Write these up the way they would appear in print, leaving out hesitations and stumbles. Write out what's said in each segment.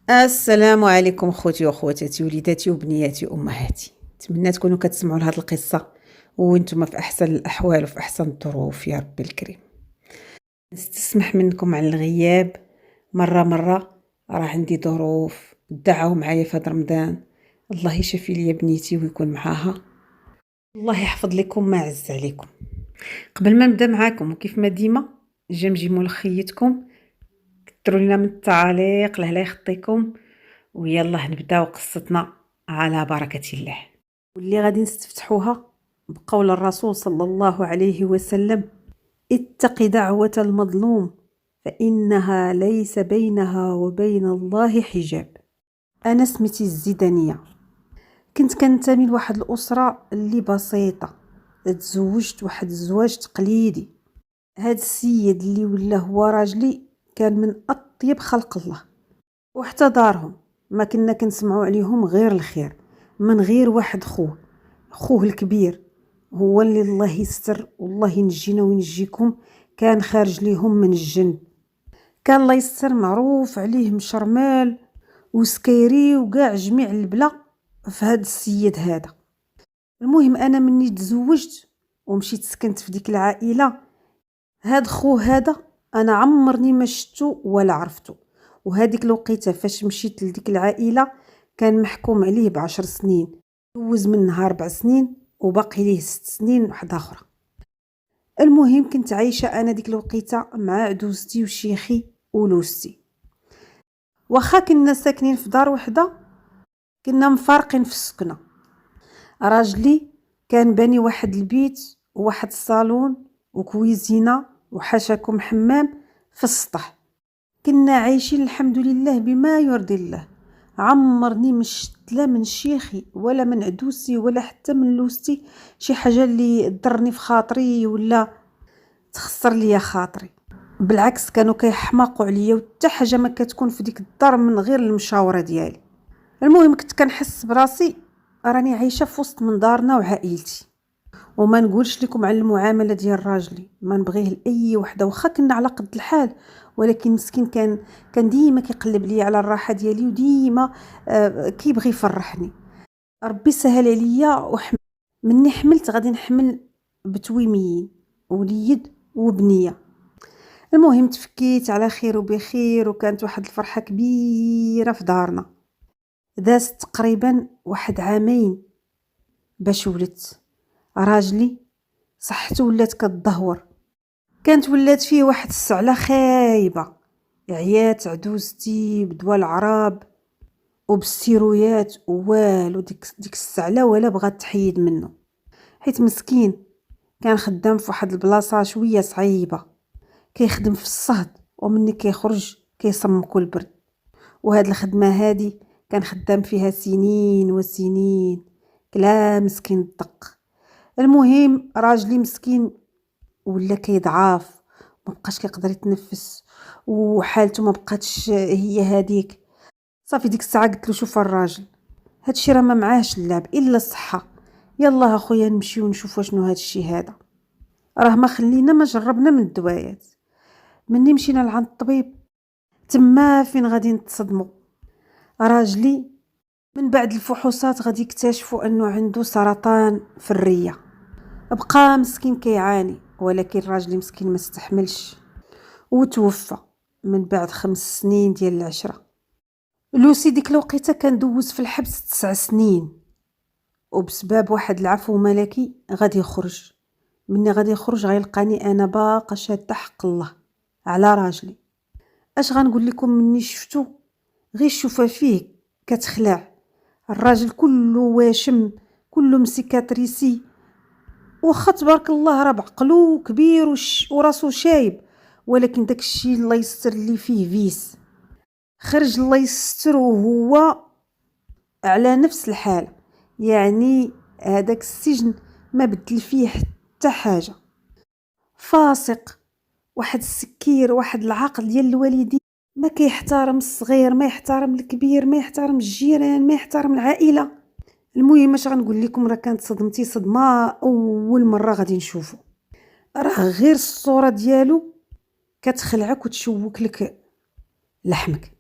السلام عليكم خوتي وخواتاتي وليداتي وبنياتي وامهاتي. نتمنى تكونوا كتسمعوا لهاد القصه وانتم في احسن الاحوال وفي احسن الظروف يا ربي الكريم. نستسمح منكم على الغياب مره راه عندي ظروف. دعوا معايا في هاد رمضان. الله يشفي لي بنيتي ويكون معاها. الله يحفظ لكم ما عز عليكم. قبل ما نبدا معاكم وكيف ما ديما جمجي مول خيتكم كثروا لنا من التعاليق لهلا يخطيكم، ويلا نبداو قصتنا على بركة الله. واللي غادي نستفتحوها بقول الرسول صلى الله عليه وسلم: اتق دعوة المظلوم فإنها ليس بينها وبين الله حجاب. أنا سميتي الزيدانية، كنت كنتمي لواحد الأسرة اللي بسيطة. تزوجت واحد الزواج تقليدي. هاد السيد اللي ولا هو راجلي كان من أطيب خلق الله، وحتى دارهم ما كنا كنسمعوا عليهم غير الخير، من غير واحد خوه الكبير هو اللي الله يستر والله ينجينا وينجيكم، كان خارج ليهم من الجن. كان الله يستر معروف عليه مشرمال وسكيري وكاع جميع البلا في هذا السيد هذا. المهم انا مني تزوجت ومشيت سكنت في ديك العائله، هاد خوه هذا انا عمرني ما شفتو ولا عرفتو. وهذيك الوقيته فاش مشيت لديك العائله كان محكوم عليه ب10 سنين، دوز منها 4 سنين وباقي ليه 6 سنين وحده اخرى. المهم كنت عايشه انا ديك الوقيته مع عدوزتي وشيخي ولوستي. واخا كنا ساكنين في دار وحده كنا مفارقين في السكنه. راجلي كان باني واحد البيت وواحد الصالون وكويزينه وحاشاكم حمام في السطح. كنا عايشين الحمد لله بما يرضي الله. عمرني مشت لا من شيخي ولا من عدوسي ولا حتى من لوستي شي حاجه اللي تضرني في خاطري ولا تخسر ليا خاطري. بالعكس كانوا كيحماقوا عليا وحتى حاجه ما كتكون في ديك الدار من غير المشاوره ديالي. المهم كنت كنحس براسي راني عايشه في وسط من دارنا وعائلتي. وما نقولش لكم على المعامله ديال راجلي، ما نبغيه لاي وحده واخا كنا على قد الحال، ولكن مسكين كان ديما كيقلب لي على الراحه ديالي وديما كيبغي يفرحني. ربي سهل عليا مني حملت غادي نحمل بتويميين وليد وبنيه. المهم تفكيت على خير وبخير وكانت واحد الفرحه كبيره في دارنا. دازت تقريبا واحد 2 عام باش ولدت. راجلي صحته ولات كتدهور، كانت ولات فيه واحد السعله خايبه. عيات عدوزتي بدواء العراب وبالسيرويات والو ديك السعله ولا بغات تحيد منه، حيت مسكين كان خدام في واحد البلاصه شويه صعيبه، كيخدم في الصهد ومني كيخرج كيصمكو البرد. وهاد الخدمه هادي كان خدام فيها سنين وسنين، كلا مسكين الدق. المهم راجلي مسكين ولا كيضعاف، ما بقاش كيقدر يتنفس وحالته ما بقاتش هي هذيك. صافي ديك الساعه قلت له شوف الراجل، هادشي راه ما معاهش اللعب الا الصحه، يلا اخويا نمشيو نشوفوا شنو هادشي هذا. راه ما خلينا ما جربنا من الدوايات. مني مشينا لعند الطبيب تما فين غادي نتصدموا. راجلي من بعد الفحوصات غادي يكتشفوا انه عنده سرطان في الريه. بقى مسكين كيعاني، ولكن راجلي مسكين ما استحملش وتوفى من بعد 5 سنين ديال العشره. لوسي ديك الوقيته كان دوز في الحبس 9 سنين، وبسبب واحد العفو ملكي غادي يخرج. مني غادي يخرج غيلقاني انا باقا شاده حق الله على راجلي. اش غنقول لكم، مني شفتو غير الشوفه فيه كتخلع. الراجل كله واشم، كله مسيكاتريسي، واخا تبارك الله راه بعقلو كبير وراسو شايب، ولكن داك الشيء الله يستر اللي فيه فيس. خرج الله يستر وهو على نفس الحاله، يعني هذاك السجن ما بدل فيه حتى حاجه. فاسق، واحد السكير، واحد العقل ديال الوالدين، ما كيحترم الصغير، ما يحترم الكبير، ما يحترم الجيران، ما يحترم العائله. المهم اش غنقول لكم، راه كانت صدمتي صدمه اول مره غادي نشوفه. راه غير الصوره ديالو كتخلعك وتشوك لك لحمك.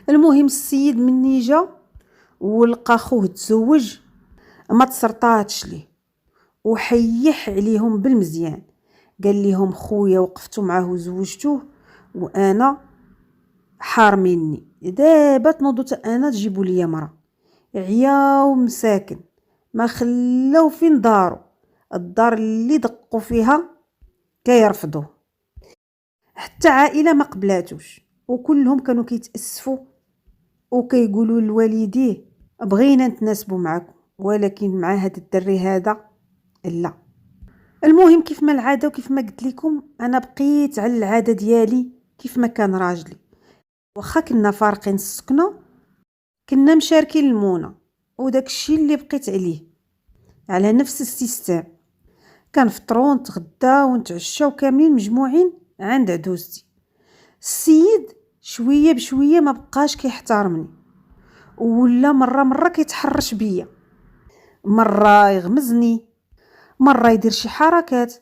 المهم السيد مني جا ولقى خوه تزوج ما تسرطاتش ليه وحيح عليهم بالمزيان. قال لهم خويا وقفتوا معاه وزوجتوه وانا حار مني، دابا تنوضوا حتى انا تجيبوا لي مرا. عياو مساكن ما خلاو فين دارو، الدار اللي دقوا فيها كيرفضوه، حتى عائله ما قبلاتوش، وكلهم كانوا كيتاسفوا وكيقولوا لوالديه بغينا نتناسبوا معكم ولكن مع هذا الدري هذا لا. المهم كيف ما العاده وكيف ما قلت لكم انا بقيت على العاده ديالي كيف ما كان راجلي، واخا كنا فارقين السكنه كنا مشاركين المونه، وداك الشيء اللي بقيت عليه على نفس السيستم. كنفطروا ونتغداو ونتعشاو كاملين مجموعين عند عدوزتي. السيد شويه بشويه ما بقاش كيحترمني، ولا مره كيتحرش بيا، مره يغمزني، مره يدير شي حركات،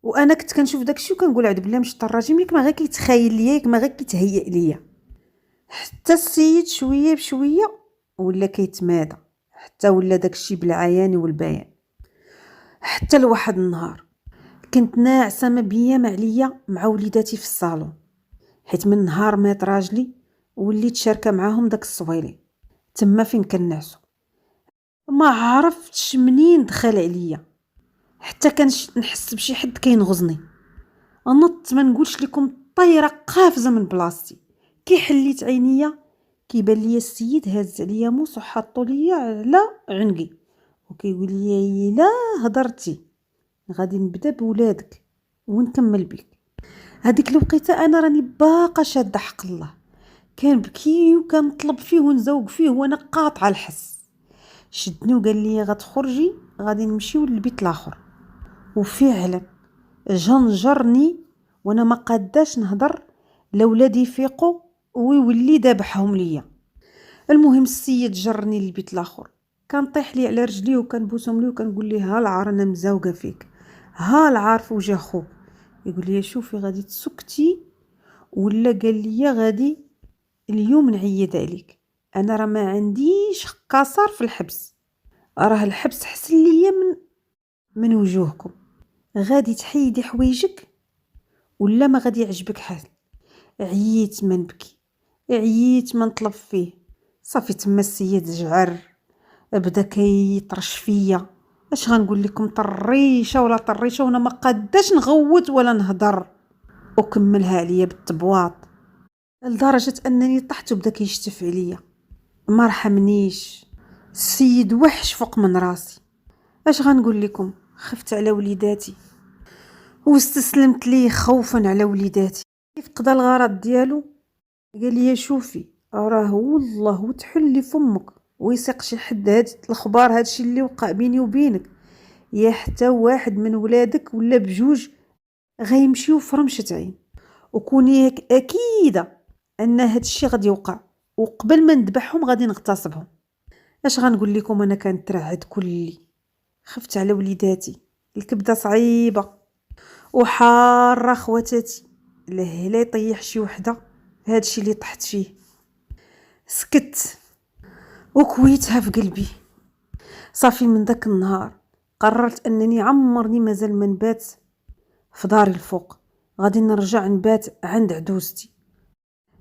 وانا كنت كنشوف داكشي وكنقول عاد بالله مش الراجل ياك ما غير كيتخيل ليا، ياك ما غير كيتهيأ ليا. حتى السيد شويه بشويه ولا كيتمادى، حتى ولا داكشي بالعيان والبيان. حتى لواحد النهار كنت ناعسه ما بيا ما عليا مع وليداتي في الصالون، حيت من نهار مات راجلي وليت شاركه معاهم داك الصويلي تما فين كنعسو. ما عرفتش منين دخل عليا، حتى نحس بشي حد كينغزني، نط ما نقولش لكم طايره قافزه من بلاصتي. كي حليت عينيا كيبان ليا السيد هاز عليا موس وحاطو ليا على عنقي وكيقول لي الا هضرتي غادي نبدا بولادك ونكمل بك. هذيك الوقيته انا راني باقا شاده حق الله، كنبكي وكنطلب فيه ونزوق فيه وانا قاطعه الحس. شدني وقال لي غتخرجي غادي نمشيو للبيت الاخر، وفعلا جنجرني وانا ما قاداش نهضر لا ولادي يفيقوا ويولي ذبحهم ليا. المهم السيد جرني للبيت الاخر، كنطيح لي على رجلي وكنبوسهم ليه وكنقول ليه ها العار انا مزوقه فيك، ها العار في وجه خوك. يقول لي شوفي غادي تسكتي ولا قال لي غادي اليوم نعيد عليك. انا راه ما عنديش قصر في الحبس، راه الحبس حسن ليا من وجوهكم. غادي تحيدي حوايجك ولا ما غادي يعجبك حال. عييت ما نبكي، عييت ما نطلب فيه. صافي تما السيد جعر بدا كيطرش فيا. اش غنقول لكم طريشه ولا طريشه وانا ما قاداش نغوت ولا نهضر، وكملها عليا بالطبواط لدرجه انني طحت وبدا كيشتف عليا. ما رحمنيش السيد، وحش فوق من راسي. اش غنقول لكم خفت على وليداتي واستسلمت ليه خوفا على وليداتي. كيف قضى الغرض ديالو قال لي شوفي راه والله وتحلي فمك ويسق شي حد هاد الاخبار هادشي اللي وقع بيني وبينك، يا حتى واحد من ولادك ولا بجوج غيمشيو في رمشة عين، وكوني اكيده ان هادشي غادي يوقع، وقبل ما نذبحهم غادي نغتصبهم. اش غنقول لكم انا كنترعد كلي، خفت على وليداتي. الكبده صعيبه وحاره خواتاتي، لا يطيح شي وحده هادشي اللي طحت فيه. سكت وكويتها في قلبي. صافي من ذاك النهار قررت انني عمرني مازال ما نبات في داري الفوق، غادي نرجع نبات عند عدوزتي.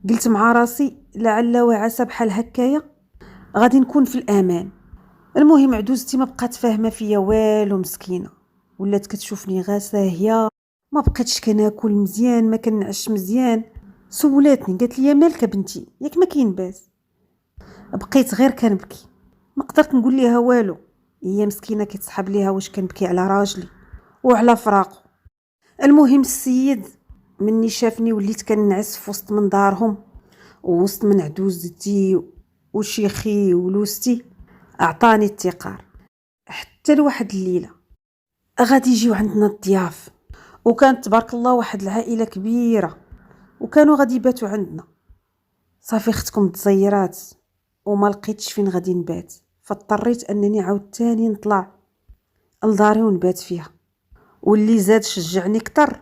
قلت مع راسي لعل وعسى بحال هكايا غادي نكون في الامان. المهم عدوزتي ما بقات فاهمه فيا والو، مسكينه ولات كتشوفني غا ساهيه، ما بقيتش كناكل مزيان، ما كنعش مزيان. سولاتني قالت لي مالك بنتي ياك ما كاين باس. بقيت غير كنبكي، ما قدرت نقول ليها والو. هي مسكينه كيتصحاب ليها واش كنبكي على راجلي وعلى فراقه. المهم السيد مني شافني وليت كنعس في وسط من دارهم ووسط من عدوزتي وشيخي ولوستي، اعطاني التقار. حتى لواحد الليله غادي يجيو عندنا الضياف، وكانت تبارك الله واحد العائله كبيره وكانوا غادي يباتوا عندنا. صافي اختكم تزيرات وما لقيتش فين غادي نبات، فاضطريت انني عاود تاني نطلع لداري ونبات فيها. واللي زاد شجعني اكثر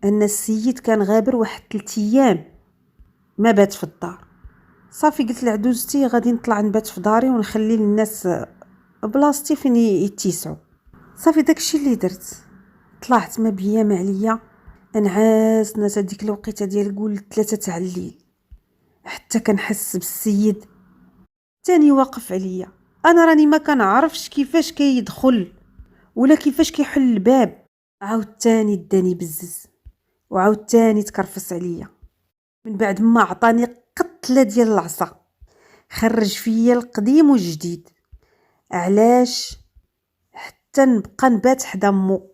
ان السيد كان غابر واحد 3 ايام ما بات في الدار. صافي قلت لعدوزتي غادي نطلع نبات في داري ونخلي للناس بلاصتي فين يتيسعوا. صافي داكشي اللي درت، طلعت ما بيا ما عليا، انعاس ناس هذيك الوقيته ديال قول 3 تاع الليل، حتى كنحس بالسيد تاني واقف عليا. انا راني ما كنعرفش كيفاش كيدخل ولا كيفاش كيحل الباب. عاود تاني داني بزز، وعاود تاني تكرفس عليا، من بعد ما عطاني قتله ديال العصا خرج فيا القديم والجديد. علاش؟ حتى نبقى نبات حدا مو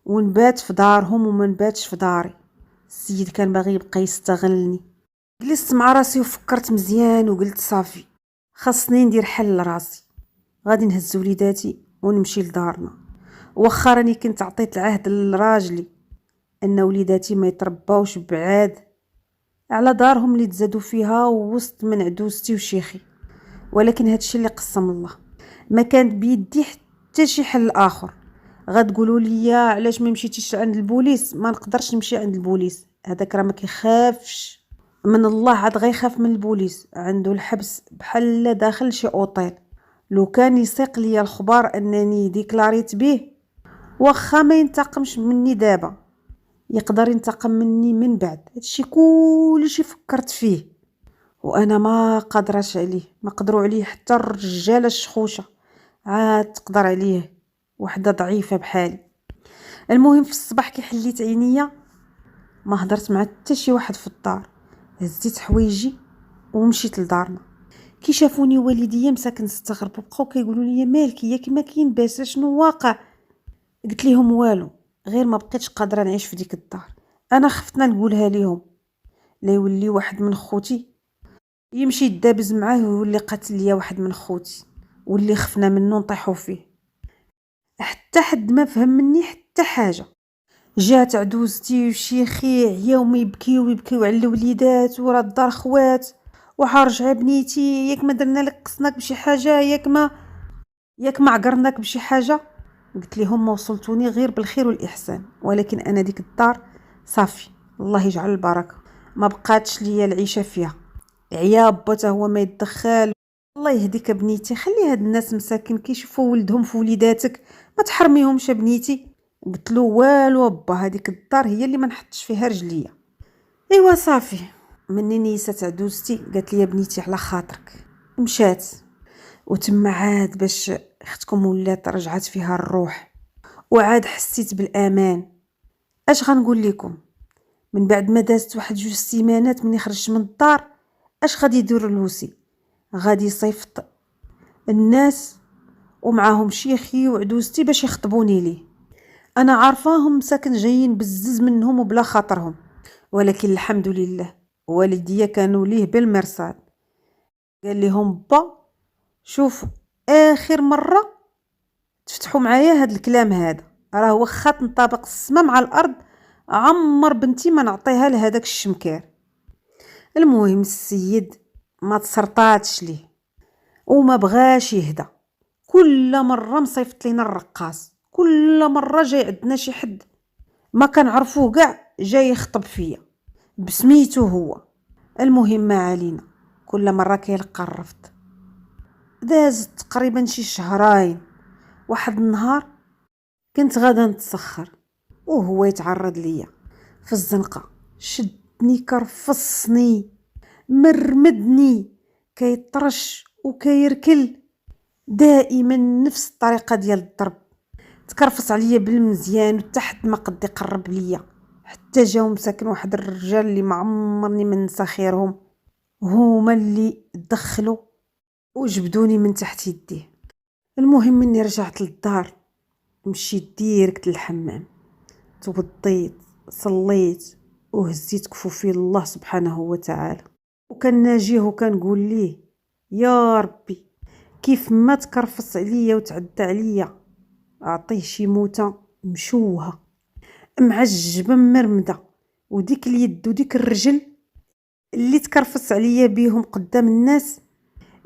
ونبات في دارهم وما نباتش في داري. السيد كان باغي يبقى يستغلني. جلست مع راسي وفكرت مزيان وقلت صافي خاصني ندير حل لراسي، غادي نهز وليداتي ونمشي لدارنا. واخا راني كنت عطيت العهد لراجلي ان وليداتي ما يترباوش بعاد على دارهم اللي تزادوا فيها ووسط من عدوستي وشيخي، ولكن هادشي اللي قسم الله، ما كان بيدي حتى شي حل اخر. غتقولوا لي علاش ما مشيتيش عند البوليس؟ ما نقدرش نمشي عند البوليس، هذاك راه ما كيخافش من الله، عاد غيخاف من البوليس؟ عنده الحبس بحال داخل شي اوطيل. لو كان يسيق لي الخبر انني ديكلاريت به، واخا ما ينتقمش مني دابا يقدر ينتقم مني من بعد. هادشي كلشي فكرت فيه وانا ما قادراش عليه، ما قدروا عليه حتى الرجاله الشخوشه، عاد تقدر عليه وحده ضعيفه بحالي. المهم في الصباح كي حليت عينيا ما هضرت مع حتى شي واحد في الدار، هزيت حوايجي ومشيت لدارنا. كي شافوني والديا مساكن استغربوا، بقاو كيقولوا لي مالك ياك ما كاين باس، شنو واقع؟ قلت لهم والو، غير ما بقيتش قادره نعيش في ديك الدار. انا خفتنا نقولها ليهم لا يولي واحد من خوتي يمشي يدابز معاه ويولي قاتل ليا واحد من خوتي، واللي خفنا منه نطيحوا فيه. حتى حد ما فهم مني حتى حاجه. جات عدوزتي وشيخي عياو ما يبكيو على الوليدات، ورا الدار خوات، وحارجع بنيتي ياك ما درنا لك قصناك بشي حاجه، ياك ما عقرناك بشي حاجه. قلت لهم ما وصلتوني غير بالخير والاحسان، ولكن انا ديك الدار صافي الله يجعل البركه ما بقاتش ليا العيشه فيها. عياب با هو ما يتدخل. الله يهديك بنيتي، خلي هاد الناس مساكن كيشوفوا ولدهم في وليداتك، ما تحرميهمش بنيتي. قلت له والو با، هذيك الدار هي اللي ما نحطش فيها رجليا. ايوا صافي، مني نيسات عدوزتي قالت لي بنيتي على خاطرك، مشات وتما عاد باش اختكم ولات رجعت فيها الروح وعاد حسيت بالامان. اش غنقول لكم، من بعد ما دازت واحد 2 سيمانات مني خرجت من الدار، اش غادي يدير لوسي؟ غادي يصيفط الناس ومعاهم شيخي وعدوزتي باش يخطبوني ليه. انا عارفاهم مساكن جايين بزز منهم وبلا خاطرهم، ولكن الحمد لله والديا كانوا ليه بالمرصاد. قال لهم با شوفوا اخر مره تفتحوا معايا هاد الكلام هذا، راه واخا تنطابق السما مع الارض عمر بنتي ما نعطيها لهداك الشمكار. المهم السيد ما تسرطاتش ليه وما بغاش يهدى، كل مره مصيفط لينا الرقاص، كل مره جاي عندنا شي حد ما كنعرفوه كاع جاي يخطب فيا بسميتو هو. المهم ما علينا، كل مره كيلقى الرفض. داز تقريبا شي شهرين، واحد النهار كنت غادا نتسخر وهو يتعرض ليا في الزنقه، شدني كرفصني مرمدني كيطرش وكيركل، دائما نفس الطريقه ديال الضرب. تكرفص عليا بالمزيان وتحت ما قد يقرب ليا، حتى جاو مساكن واحد الرجال اللي ما عمرني ما ننسى خيرهم، هما اللي دخلوا وجبدوني من تحت يديه. المهم مني رجعت للدار، مشيت ديركت للحمام، توضيت صليت وهزيت كفوفي لله سبحانه وتعالى، وكان ناجيه وكنقول ليه يا ربي كيف ما تكرفص عليا وتعدى عليا اعطيه شي موته مشوهه معجبه مرمده، وديك اليد وديك الرجل اللي تكرفص عليا بيهم قدام الناس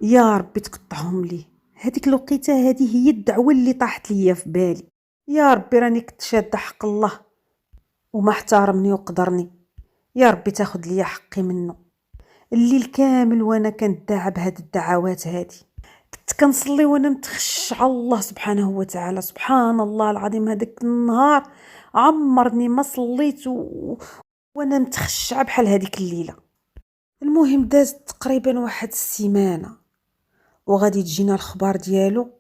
يا ربي تقطعهم ليه. هذيك الوقيته هذه هي الدعوه اللي طاحت ليا في بالي، يا ربي راني كنت شاده حق الله وما احترمني وقدرني، يا ربي تاخذ ليا حقي منه. الليل كامل وانا كندعى بهاد الدعوات هادي، كنت كنصلي وانا متخشعه الله سبحانه وتعالى. سبحان الله العظيم، هذاك النهار عمرني ما صليت وانا متخشعه بحال هذيك الليله. المهم دازت تقريبا واحد السيمانه وغادي تجينا الخبار ديالو.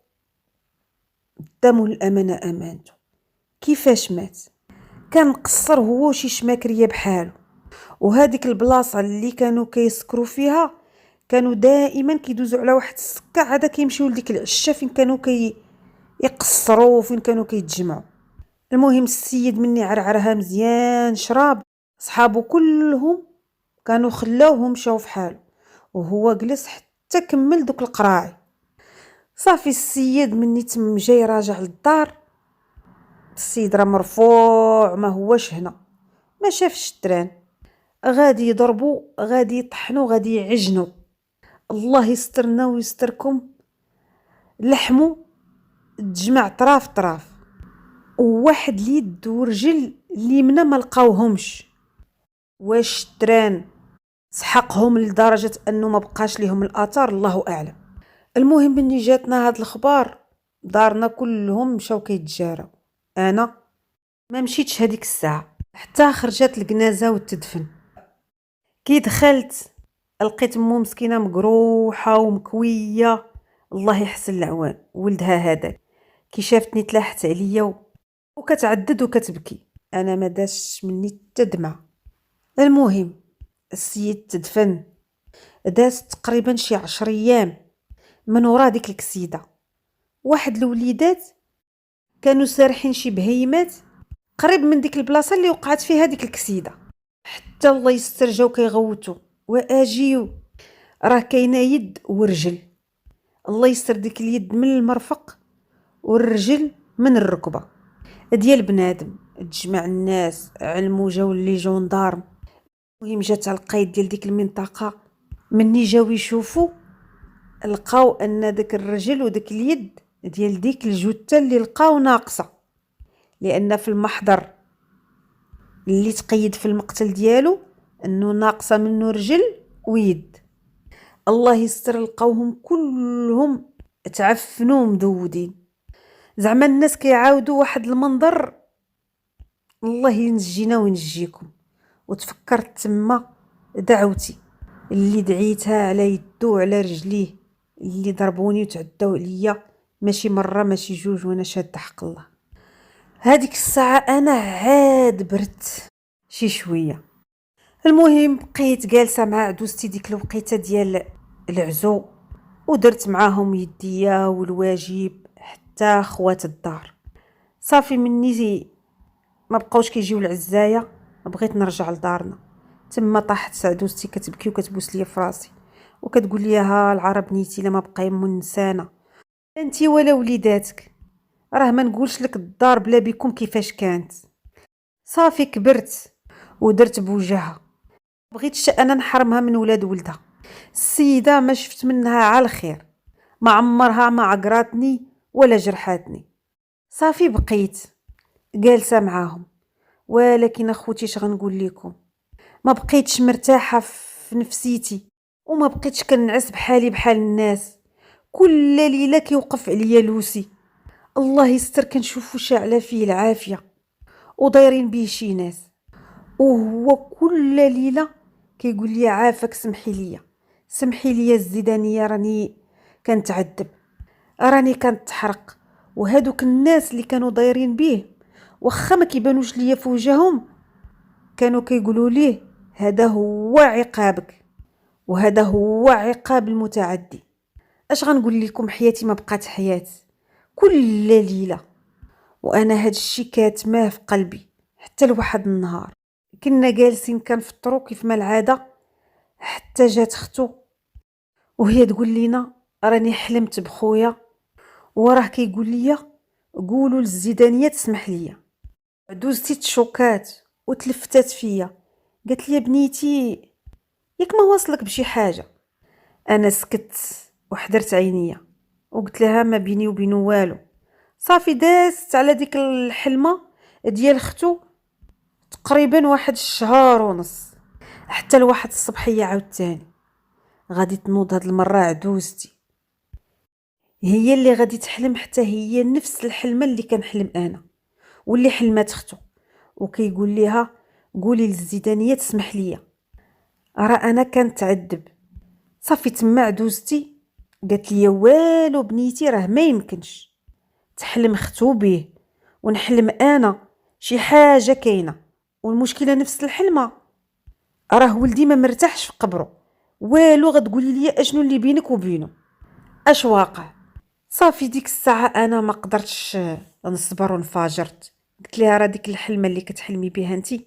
الدم الامانه امانته. كيفاش مات؟ كان مقصر هو وشي شماكريه بحالو، وهذيك البلاصه اللي كانوا كيسكروا فيها كانوا دائما كيدوزوا على واحد السكه عاده كيمشيو لديك العشه فين كانوا يقصروا وفين كانوا كيتجمعوا. المهم السيد مني عرعرها مزيان شراب، صحابو كلهم كانوا خلاوه مشاو في حاله وهو جلس حتى كمل دوك القراعي. صافي السيد مني تم جاي راجع للدار، السيد راه مرفوع ما هوش هنا، ما شافش التران، غادي يضربوا غادي يطحنوا غادي يعجنوا. الله يسترنا ويستركم، لحمو تجمع طراف طراف، وواحد اليد ورجل اليمنى ما لقاوهمش. واش التران سحقهم لدرجه انه ما بقاش ليهم الاثار؟ الله اعلم. المهم مني جاتنا هاد الخبار دارنا كلهم مشاو كيتجاراو. انا ما مشيتش هذيك الساعه حتى خرجت الجنازه والتدفن. كي دخلت لقيت مو مسكينه مقروحه ومكويه، الله يحسن العوان. ولدها هذاك كي شافتني تلاحت عليا وكتعدد وكتبكي، انا ما داش مني حتى دمعه. المهم السيد تدفن، داز تقريبا شي 10 ايام من ورا ديك الكسيده. واحد الوليدات كانوا سارحين شي بهيمات قريب من ديك البلاصه اللي وقعت فيها ديك الكسيده، حتى الله يستر جاو كيغوتوا واجيو راه كاينه يد ورجل. الله يستر ديك اليد من المرفق والرجل من الركبه ديال بنادم. تجمع الناس علموا جاو لي جوندارم. المهم جات على القايد ديال ديك المنطقه، مني جاو يشوفوا لقاو ان داك الرجل وداك اليد ديال ديك الجثه اللي لقاو ناقصه، لان في المحضر اللي تقيد في المقتل ديالو انه ناقصه منه رجل ويد. الله يستر لقاوهم كلهم تعفنوا مدودين. زعما الناس كيعاودوا واحد المنظر، الله ينجينا وينجيكم. وتفكرت تما دعوتي اللي دعيتها على يدو وعلى رجليه اللي ضربوني وتعداو عليا، ماشي مره ماشي جوج، وانا شاده حق الله. هذيك الساعه انا عاد برت شي شويه. المهم بقيت جالسه مع عدوزتي ديك الوقيته ديال العزو، ودرت معاهم يديا والواجب حتى خوات الدار. صافي مني ما بقاوش كيجيو العزايه، بغيت نرجع لدارنا. تما طاحت عدوزتي كتبكي وكتبوس ليا في راسي وكتقول لي ها العرب نيتي لا ما بقى يمو نسانا انتي ولا وليداتك، راه ما نقولش لك الدار بلا بكم كيفاش كانت. صافي كبرت ودرت بوجهها، بغيتش انا نحرمها من ولاد ولدها. السيده ما شفت منها على الخير، ما عمرها ما عقراتني ولا جرحاتني. صافي بقيت جالسه معاهم، ولكن اخوتي اش غنقول لكم، ما بقيتش مرتاحه في نفسيتي وما بقيتش كنعس بحالي بحال الناس. كل ليله كيوقف عليا لوسي، الله يستر كنشوفو شاعله فيه العافيه ودايرين بيه شي ناس، وهو كل ليله كيقول لي عافاك سمحي لي سمحي لي الزيدانيه، راني كنتعذب راني كنتحرق. وهادوك الناس اللي كانوا دايرين بيه واخا ما كيبانوش ليا في وجههم كانوا كيقولوا ليه هذا هو عقابك وهذا هو عقاب المتعدي. اش غنقول لكم، حياتي ما بقات حياه. كل ليله وانا هاد الشيء كاتماه في قلبي حتى لواحد النهار كنا جالسين كنفطروا كيف ما العاده، حتى جات اختو وهي تقول لينا راني حلمت بخويا وراه كيقول لي قولوا للزيدانيه تسمح لي. عدوزتي تشوكات وتلفتات فيا، قالت لي بنيتي ياك ما واصلك بشي حاجه. انا سكت وحضرت عينيا وقلت لها ما بيني وبينه والو. صافي دازت على ديك الحلمه ديال اختو تقريبا واحد الشهر ونص، حتى لواحد الصبحيه عاوتاني غادي تنوض هاد المرة عدوزتي، هي اللي غادي تحلم حتى هي نفس الحلمة اللي كنحلم أنا واللي حلمات اختو. وكيقول ليها قولي للزيدانية تسمح ليا، راه أنا كنتعذب. صافي تما عدوزتي قالت لي والو بنيتي، راه ما يمكنش تحلم اختو بيه ونحلم انا شي حاجه كاينه، والمشكله نفس الحلمه. راه ولدي ما مرتاحش في قبره، والو غتقولي لي اشنو اللي بينك وبينه، اش واقع؟ صافي ديك الساعه انا ما قدرتش نصبر ونفاجرت. قلت لها راه ديك الحلمه اللي كتحلمي بها انتي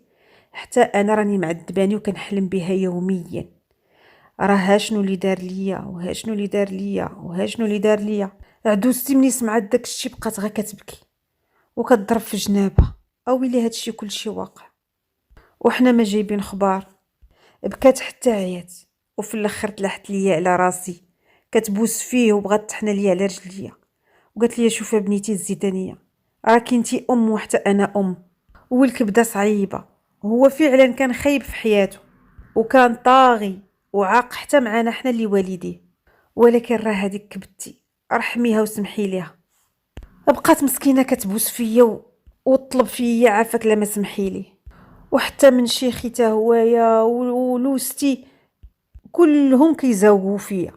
حتى انا راني معذباني وكنحلم بها يوميا. راه ها شنو اللي دار ليا وها شنو اللي دار ليا وها شنو اللي دار ليا. عدوزتي مني سمعت داك الشي بقات غير كتبكي وكتضرب في جنابها. اويلي هادشي كلشي واقع وحنا ما جايبين خبار. بكات حتى عيات، وفي الاخر تلاحت ليا على راسي كتبوس فيه وبغات تحنى ليا على رجليا وقالت لي شوفي بنيتي الزيدانيه، راكي انتي ام وحتى انا ام، والكبده صعيبه. هو فعلا كان خايب في حياته وكان طاغي وعاق حتى معانا حنا اللي والديه، ولكن راه هذيك كبدتي رحميها وسمحي ليها. بقات مسكينه كتبوس فيا وطلب فيا عافاك لا ما سمحي لي. وحتى من شيخي تا هوايا ولوستي كلهم كيزاوقوا فيا.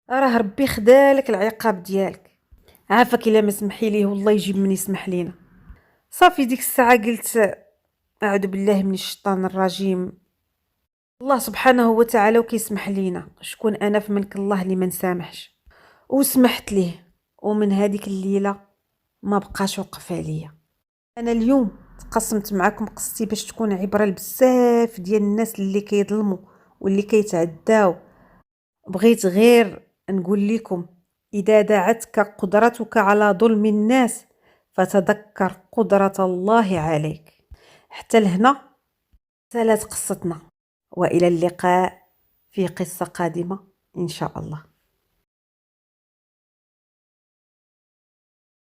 راه ربي خدالك العقاب ديالك، عافاك الا ما سمحي ليه والله يجيب من يسمح لينا. صافي ديك الساعه قلت اعوذ بالله من الشيطان الرجيم، الله سبحانه وتعالى وكيسمح لينا، شكون انا في منك الله اللي ما نسامحش. وسمحت ليه، ومن هذيك الليله ما بقاش وقف عليا. انا اليوم تقسمت معكم قصتي باش تكون عبره لبزاف ديال الناس اللي كيظلموا واللي كيتعداو. بغيت غير نقول لكم اذا دعتك قدرتك على ظلم الناس فتذكر قدرة الله عليك. حتى لهنا سالت قصتنا، والى اللقاء في قصة قادمة ان شاء الله.